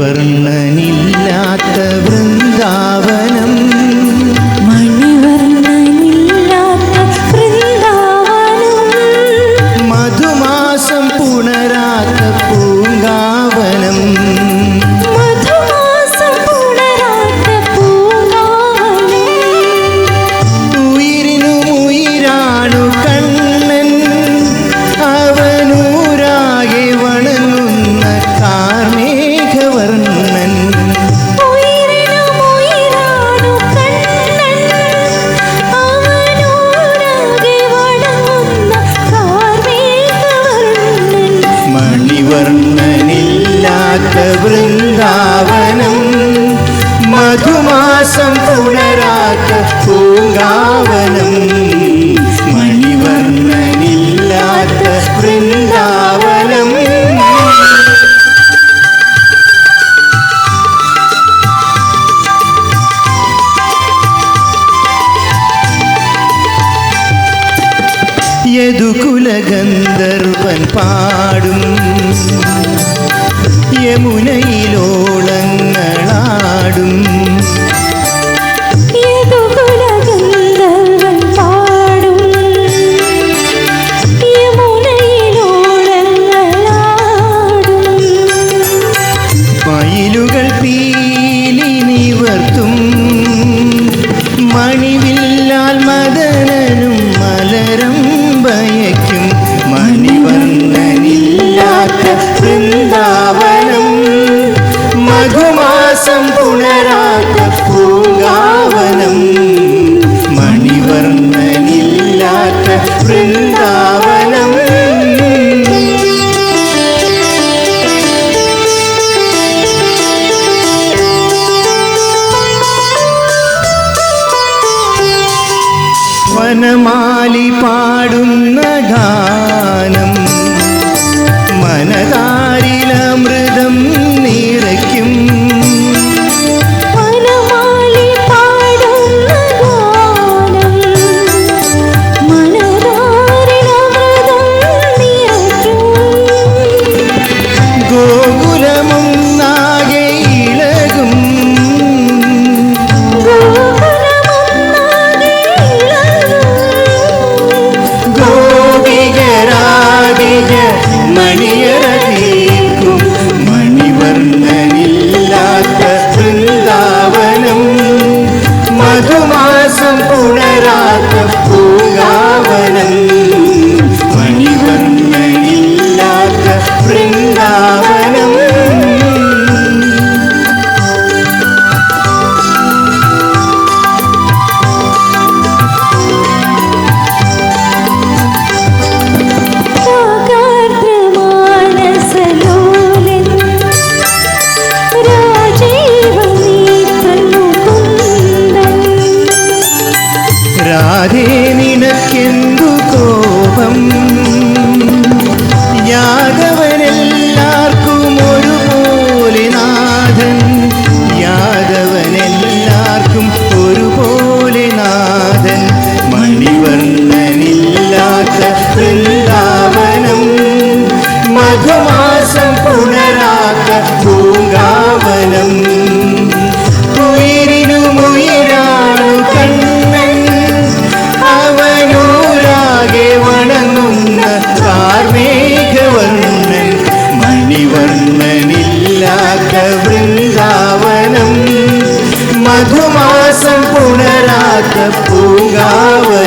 മണിവർണ്ണനില്ലാത്ത വൃന്ദാവനം, മണിവർണ്ണനില്ലാത്ത വൃന്ദാവനം, മധുമാസം പുണരാത്ത പൂങ്കാവനം, മധുമാസം പുണരാത്ത പൂങ്കാവനം. ഉയിരിനുമുയിരാണു കണ്ണൻ, അവനൂരാകെ വണങ്ങുന്ന കാർമേഘവർണ്ണൻ. ഉയിരിനുമുയിരാണു കണ്ണൻ, അവനൂരാകെ വണങ്ങുന്ന കാർമേഘവർണ്ണൻ. മണിവർണ്ണനില്ലാത്ത വൃന്ദാവനം, മധുമാസം പുണരാത്ത പൂങ്കാവനം, മണിവർണ്ണനില്ലാത്ത വൃന്ദാവനം. യദുകുലഗന്ധർവൻ പാടും യമുനയിലോളങ്ങളാടും, യദുകുലഗന്ധർവൻ പാടും യമുനയിലോളങ്ങളാടും. മയിലുകൾ പീലി നിവർത്തും, മണിവില്ലാൽ മദനനും മലരമ്പയയ്ക്കും, മണിവർണ്ണനില്ലാത്ത വൃന്ദാവനം, മധുമാസം പുണരാത്ത പൂങ്കാവനം, മണിവർണ്ണനില്ലാത്ത വൃന്ദാവനം. വനമാലി പാടുന്ന ഗാനം, മനതാരിലമൃതം നിറയ്ക്കും, വനമാലി പാടുന്ന ഗാനം, മനതാരിലമൃതം നിറയ്ക്കും. ഗോകുലമൊന്നാകെ ഇളകും, ഗോകുലമൊന്നാകെ ഇളകും. ഗോപികരാധിക മണിയറീക്കും, മണിവർണ്ണനില്ലാത്ത വൃന്ദാവനം, മധുമാസം പുണരാത്ത പൂങ്കാവനം, മണിവർണ്ണനില്ലാത്ത വൃന്ദാവനം. രാഗാർദ്രമാനസലോലൻ, രാജീവനേത്രൻ മുകുന്ദൻ. രാധേ നിനക്കെന്തു കോപം, യാദവനെല്ലാവർക്കും ഒരുപോലെ നാഥൻ, യാദവനെല്ലാവർക്കും ഒരുപോലെ നാഥൻ, മണിവർണ്ണനില്ലാത്ത വൃന്ദാവനം, മധുമാസം പുണരാത്ത പൂങ്കാവനം, ഉയിരിനുമുയിരാണു കണ്ണൻ, അവനൂരാകെ വണങ്ങുന്ന കാർമേഘവർണ്ണൻ, മണിവർണ്ണനില്ലാത്ത വൃന്ദാവനം, മധുമാസം പുണരാത്ത പൂങ്കാവനം.